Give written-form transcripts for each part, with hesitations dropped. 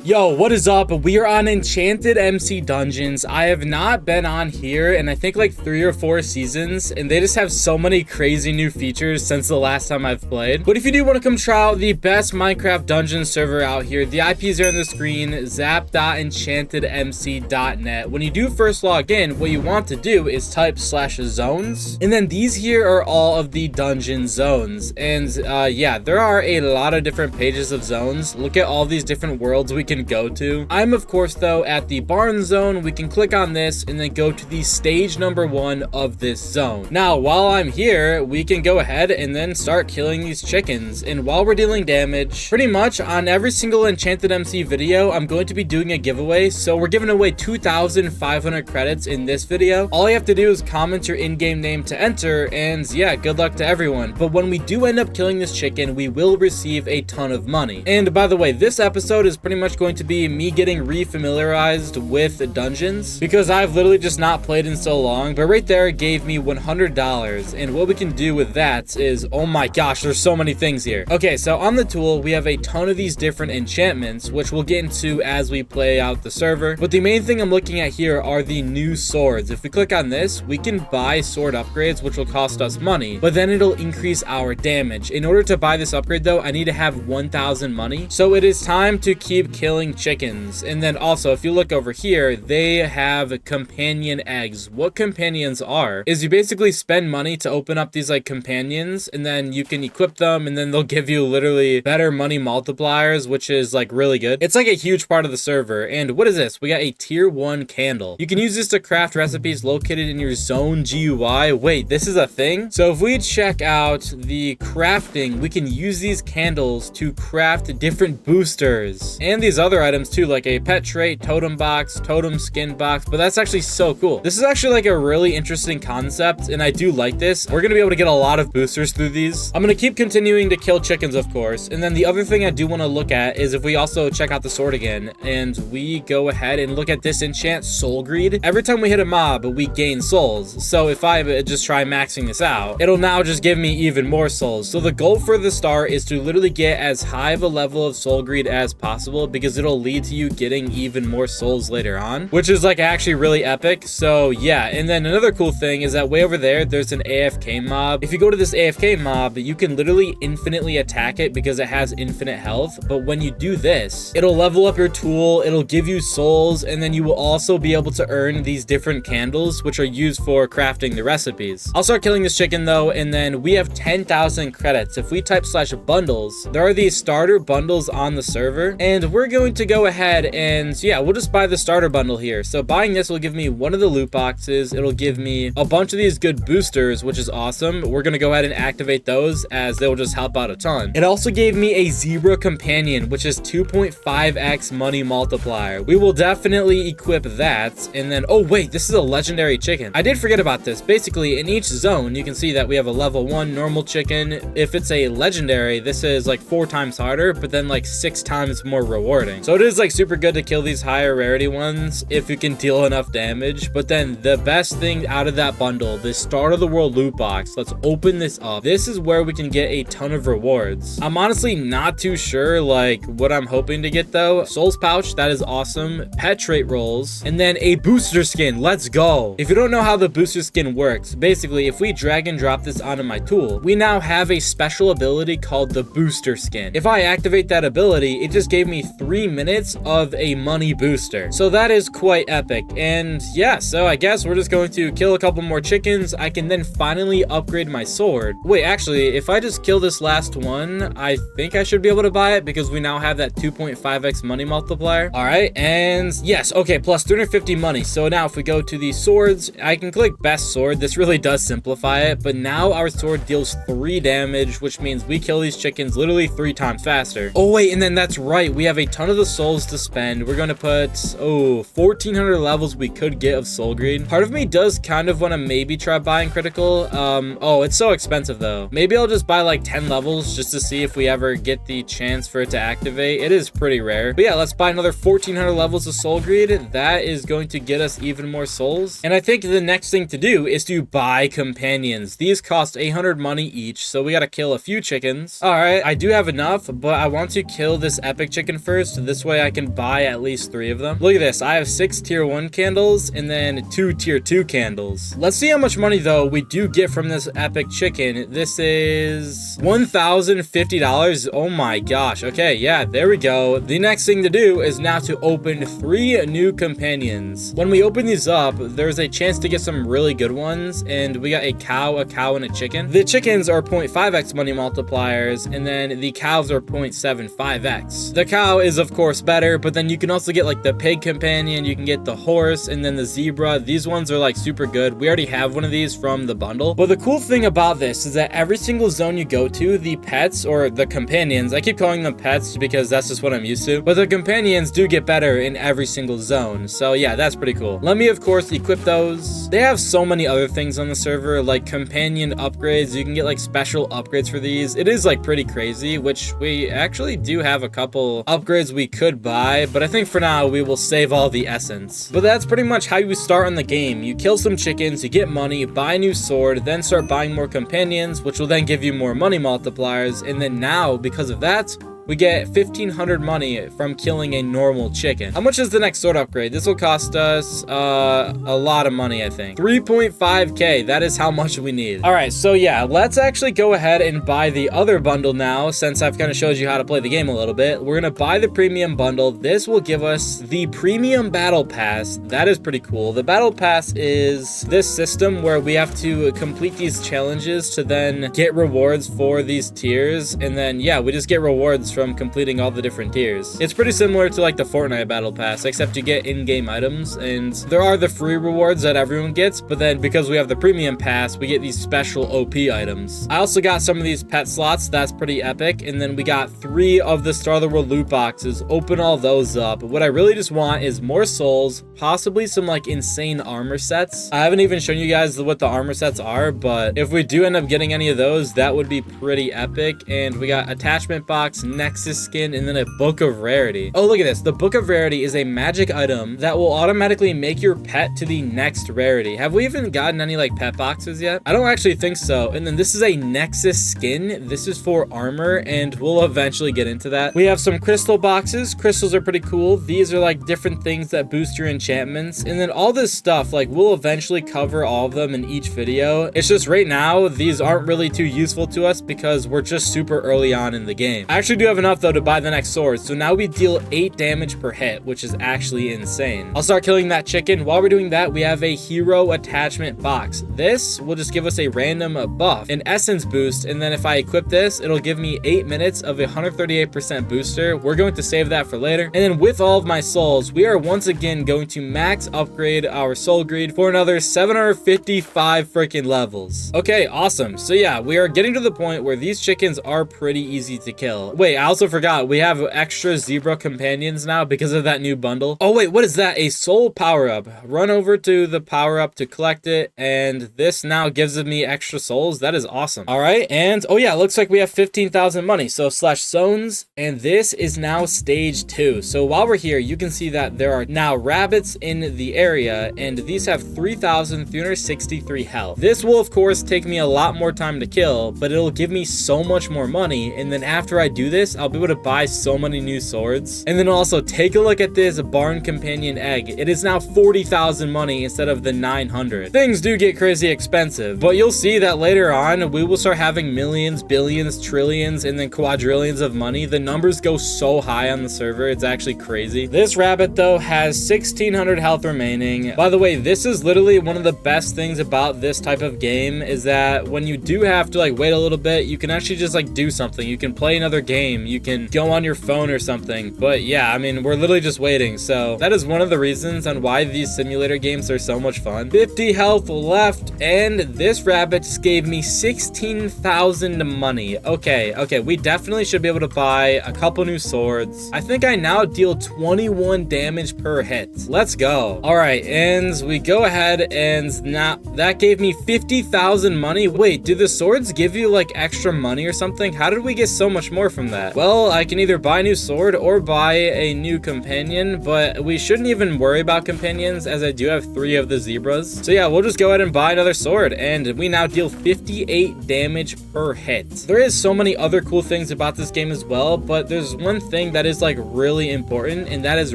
Yo, what is up? We are on EnchantedMC Dungeons. I have not been on here in I think like 3 or 4 seasons, and they just have so many crazy new features since the last time I've played. But if you do want to come try out the best Minecraft dungeon server out here, the IPs are on the screen, zap.enchantedmc.net. When you do first log in, what you want to do is type /zones, and then these here are all of the dungeon zones. And yeah, there are a lot of different pages of zones. Look at all these different worlds we can go to. I'm of course though at the barn zone. We can click on this and then go to the stage number 1 of this zone. Now while I'm here, we can go ahead and then start killing these chickens. And while we're dealing damage, pretty much on every single EnchantedMC video, I'm going to be doing a giveaway. So we're giving away 2,500 credits in this video. All you have to do is comment your in-game name to enter, and yeah, good luck to everyone. But when we do end up killing this chicken, we will receive a ton of money. And by the way, this episode is pretty much going to be me getting re-familiarized with the dungeons, because I've literally just not played in so long. But right there gave me $100, and what we can do with that is, oh my gosh, there's so many things here. Okay, so on the tool we have a ton of these different enchantments, which we'll get into as we play out the server. But the main thing I'm looking at here are the new swords. If we click on this, we can buy sword upgrades, which will cost us money, but then it'll increase our damage. In order to buy this upgrade though, I need to have 1,000 money. So it is time to keep killing chickens. And then also, if you look over here, they have companion eggs. What companions are is you basically spend money to open up these like companions, and then you can equip them, and then they'll give you literally better money multipliers, which is like really good. It's like a huge part of the server. And what is this? We got a tier 1 candle. You can use this to craft recipes located in your zone GUI. Wait, this is a thing? So if we check out the crafting, we can use these candles to craft different boosters and these other items too, like a pet trait, totem box, totem skin box. But that's actually so cool. This is actually like a really interesting concept, and I do like this. We're gonna be able to get a lot of boosters through these. I'm gonna keep continuing to kill chickens, of course. And then the other thing I do want to look at is if we also check out the sword again, and we go ahead and look at this enchant, soul greed. Every time we hit a mob, we gain souls. So if I just try maxing this out, it'll now just give me even more souls. So the goal for the start is to literally get as high of a level of soul greed as possible, because it'll lead to you getting even more souls later on, which is like actually really epic. So yeah, and then another cool thing is that way over there, there's an AFK mob. If you go to this AFK mob, you can literally infinitely attack it because it has infinite health. But when you do this, it'll level up your tool, it'll give you souls, and then you will also be able to earn these different candles, which are used for crafting the recipes. I'll start killing this chicken though, and then we have 10,000 credits. If we type /bundles, there are these starter bundles on the server, and we're going to go ahead and yeah, we'll just buy the starter bundle here. So buying this will give me one of the loot boxes. It'll give me a bunch of these good boosters, which is awesome. We're gonna go ahead and activate those as they'll just help out a ton. It also gave me a zebra companion, which is 2.5x money multiplier. We will definitely equip that. And then, oh wait, this is a legendary chicken. I did forget about this. Basically in each zone, you can see that we have a level 1 normal chicken. If it's a legendary, this is like 4 times harder, but then like 6 times more rewarding. So it is like super good to kill these higher rarity ones if you can deal enough damage. But then the best thing out of that bundle, this start of the world loot box, let's open this up. This is where we can get a ton of rewards. I'm honestly not too sure like what I'm hoping to get though. Souls pouch, that is awesome. Pet trait rolls, and then a booster skin. Let's go. If you don't know how the booster skin works, basically if we drag and drop this onto my tool, we now have a special ability called the booster skin. If I activate that ability, it just gave me 3 minutes of a money booster. So that is quite epic. And yeah, so I guess we're just going to kill a couple more chickens. I can then finally upgrade my sword. Wait, actually, if I just kill this last one, I think I should be able to buy it because we now have that 2.5x money multiplier. All right, and yes, okay, plus 350 money. So now if we go to the swords, I can click best sword. This really does simplify it, but now our sword deals 3 damage, which means we kill these chickens literally 3 times faster. Oh wait, and then that's right, we have a ton of the souls to spend. We're gonna put 1,400 levels we could get of soul greed. Part of me does kind of want to maybe try buying critical. Oh, it's so expensive though. Maybe I'll just buy like 10 levels just to see if we ever get the chance for it to activate. It is pretty rare, but yeah, let's buy another 1,400 levels of soul greed. That is going to get us even more souls. And I think the next thing to do is to buy companions. These cost 800 money each, so we gotta kill a few chickens. All right, I do have enough, but I want to kill this epic chicken first boost. This way I can buy at least 3 of them. Look at this. I have 6 tier 1 candles and then 2 tier 2 candles. Let's see how much money though we do get from this epic chicken. This is $1,050. Oh my gosh. Okay, yeah, there we go. The next thing to do is now to open 3 new companions. When we open these up, there's a chance to get some really good ones, and we got a cow, and a chicken. The chickens are 0.5x money multipliers, and then the cows are 0.75x. The cow is of course better, but then you can also get like the pig companion, you can get the horse, and then the zebra. These ones are like super good. We already have one of these from the bundle. But the cool thing about this is that every single zone you go to, the pets or the companions, I keep calling them pets because that's just what I'm used to, but the companions do get better in every single zone. So yeah, that's pretty cool. Let me of course equip those. They have so many other things on the server, like companion upgrades. You can get like special upgrades for these. It is like pretty crazy, which we actually do have a couple upgrades we could buy, but I think for now we will save all the essence. But that's pretty much how you start on the game. You kill some chickens, you get money, buy a new sword, then start buying more companions, which will then give you more money multipliers, and then now because of that, we get 1,500 money from killing a normal chicken. How much is the next sword upgrade? This will cost us a lot of money, I think. 3.5k. That is how much we need. All right, so yeah, let's actually go ahead and buy the other bundle now, since I've kind of showed you how to play the game a little bit. We're gonna buy the premium bundle. This will give us the premium battle pass. That is pretty cool. The battle pass is this system where we have to complete these challenges to then get rewards for these tiers, and then yeah, we just get rewards from completing all the different tiers. It's pretty similar to like the Fortnite battle pass, except you get in-game items, and there are the free rewards that everyone gets, but then because we have the premium pass, we get these special OP items. I also got some of these pet slots. That's pretty epic. And then we got 3 of the Star of the World loot boxes. Open all those up. What I really just want is more souls, possibly some like insane armor sets. I haven't even shown you guys what the armor sets are, but if we do end up getting any of those, that would be pretty epic. And we got attachment box, Nexus skin, and then a book of rarity. Oh, look at this. The book of rarity is a magic item that will automatically make your pet to the next rarity. Have we even gotten any like pet boxes yet? I don't actually think so. And then this is a Nexus skin. This is for armor, and we'll eventually get into that. We have some crystal boxes. Crystals are pretty cool. These are like different things that boost your enchantments, and then all this stuff, like we'll eventually cover all of them in each video. It's just right now these aren't really too useful to us because we're just super early on in the game. I actually do have enough though to buy the next sword, so now we deal 8 damage per hit, which is actually insane. I'll start killing that chicken. While we're doing that, we have a hero attachment box. This will just give us a random buff, an essence boost, and then if I equip this, it'll give me 8 minutes of a 138% booster. We're going to save that for later. And then with all of my souls, we are once again going to max upgrade our soul greed for another 755 freaking levels. Okay, awesome. So yeah, we are getting to the point where these chickens are pretty easy to kill. Wait, I also forgot we have extra zebra companions now because of that new bundle. Oh wait, what is that? A soul power-up. Run over to the power-up to collect it, and this now gives me extra souls. That is awesome. All right, and oh yeah, it looks like we have 15,000 money. So slash zones, and this is now stage 2. So while we're here, you can see that there are now rabbits in the area, and these have 3,363 health. This will of course take me a lot more time to kill, but it'll give me so much more money, and then after I do this, I'll be able to buy so many new swords. And then also take a look at this barn companion egg. It is now 40,000 money instead of the 900. Things do get crazy expensive, but you'll see that later on we will start having millions, billions, trillions, and then quadrillions of money. The numbers go so high on the server, it's actually crazy. This rabbit though has 1,600 health remaining. By the way, this is literally one of the best things about this type of game, is that when you do have to like wait a little bit, you can actually just like do something. You can play another game, you can go on your phone or something. But yeah, I mean, we're literally just waiting. So that is one of the reasons on why these simulator games are so much fun. 50 health left, and this rabbit just gave me 16,000 money. Okay, we definitely should be able to buy a couple new swords. I think I now deal 21 damage per hit. Let's go. All right, and we go ahead, and now that gave me 50,000 money. Wait, do the swords give you like extra money or something? How did we get so much more from that? Well, I can either buy a new sword or buy a new companion, but we shouldn't even worry about companions as I do have 3 of the zebras. So yeah, we'll just go ahead and buy another sword, and we now deal 58 damage per hit. There is so many other cool things about this game as well, but there's one thing that is like really important, and that is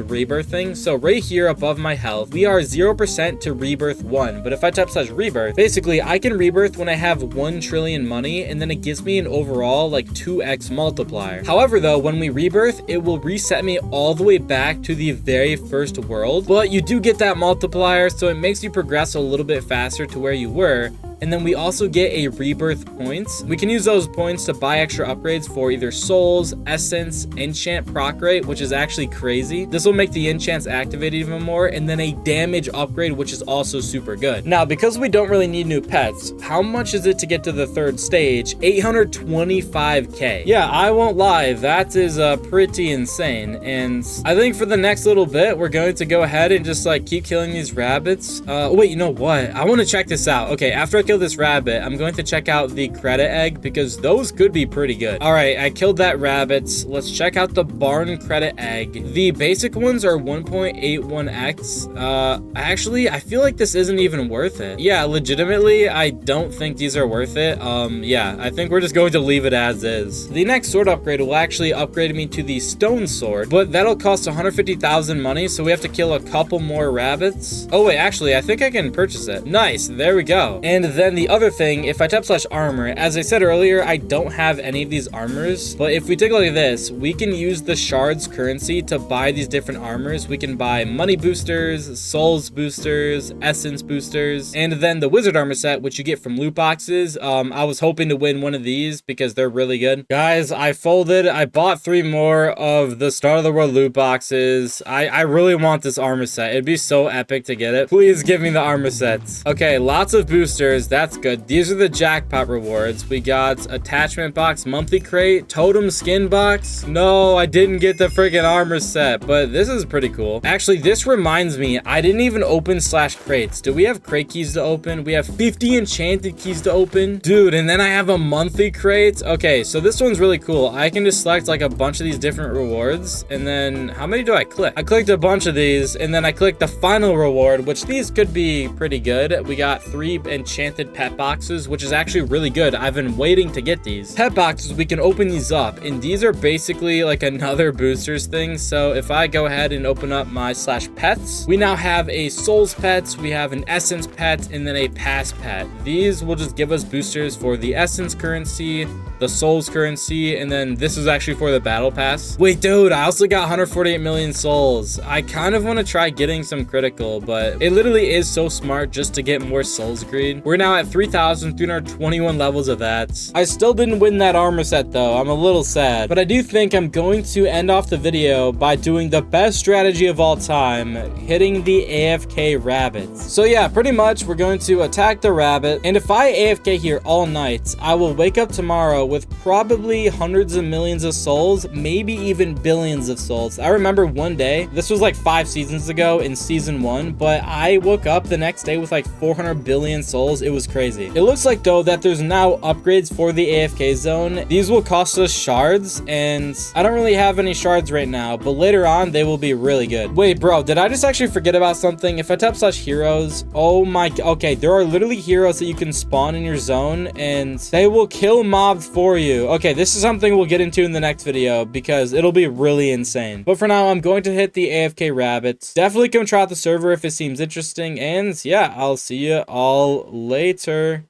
rebirthing. So right here above my health, we are 0% to rebirth 1, but if I type /rebirth, basically I can rebirth when I have 1 trillion money, and then it gives me an overall like 2x multiplier. However though, when we rebirth, it will reset me all the way back to the very first world, but you do get that multiplier, so it makes you progress a little bit faster to where you were. And then we also get a rebirth points. We can use those points to buy extra upgrades for either souls, essence, enchant proc rate, which is actually crazy. This will make the enchants activate even more, and then a damage upgrade, which is also super good. Now, because we don't really need new pets, how much is it to get to the 3rd stage? 825k. Yeah, I won't lie, that is pretty insane. And I think for the next little bit, we're going to go ahead and just like keep killing these rabbits. Wait, you know what? I want to check this out. Okay, after I kill this rabbit, I'm going to check out the credit egg because those could be pretty good. All right, I killed that rabbit. Let's check out the barn credit egg. The basic ones are 1.81x. Actually, I feel like this isn't even worth it. Yeah, legitimately, I don't think these are worth it. Yeah, I think we're just going to leave it as is. The next sword upgrade will actually upgrade me to the stone sword, but that'll cost 150,000 money, so we have to kill a couple more rabbits. Oh wait, actually, I think I can purchase it. Nice, there we go. And then the other thing, if I type /armor, as I said earlier, I don't have any of these armors, but if we take a look at this, we can use the shards currency to buy these different armors. We can buy money boosters, souls boosters, essence boosters, and then the wizard armor set, which you get from loot boxes. I was hoping to win one of these because they're really good. Guys, I folded. I bought 3 more of the start of the world loot boxes. I really want this armor set. It'd be so epic to get it. Please give me the armor sets. Okay, lots of boosters. That's good. These are the jackpot rewards. We got attachment box, monthly crate, totem skin box. No, I didn't get the freaking armor set, but this is pretty cool. Actually, this reminds me, I didn't even open /crates. Do we have crate keys to open? We have 50 enchanted keys to open. Dude, and then I have a monthly crate. Okay, so this one's really cool. I can just select like a bunch of these different rewards, and then how many do I click? I clicked a bunch of these, and then I clicked the final reward, which these could be pretty good. We got 3 enchanted pet boxes, which is actually really good. I've been waiting to get these pet boxes. We can open these up, and these are basically like another boosters thing. So if I go ahead and open up my /pets, we now have a souls pet, we have an essence pet, and then a pass pet. These will just give us boosters for the essence currency, the souls currency, and then this is actually for the battle pass. Wait, dude, I also got 148 million souls. I kind of want to try getting some critical, but it literally is so smart just to get more souls greed. We're now at 3,321 levels of that. I still didn't win that armor set though. I'm a little sad, but I do think I'm going to end off the video by doing the best strategy of all time, hitting the AFK rabbits. So yeah, pretty much we're going to attack the rabbit, and if I AFK here all night, I will wake up tomorrow with probably hundreds of millions of souls, maybe even billions of souls. I remember one day, this was like 5 seasons ago in season 1, but I woke up the next day with like 400 billion souls. It was crazy. It looks like though that there's now upgrades for the AFK zone. These will cost us shards, and I don't really have any shards right now, but later on they will be really good. Wait, bro, did I just actually forget about something? If I tap /heroes, oh my, okay, there are literally heroes that you can spawn in your zone, and they will kill mobs for you. Okay, this is something we'll get into in the next video because it'll be really insane. But for now, I'm going to hit the AFK rabbits. Definitely come try out the server if it seems interesting, and yeah, I'll see you all later.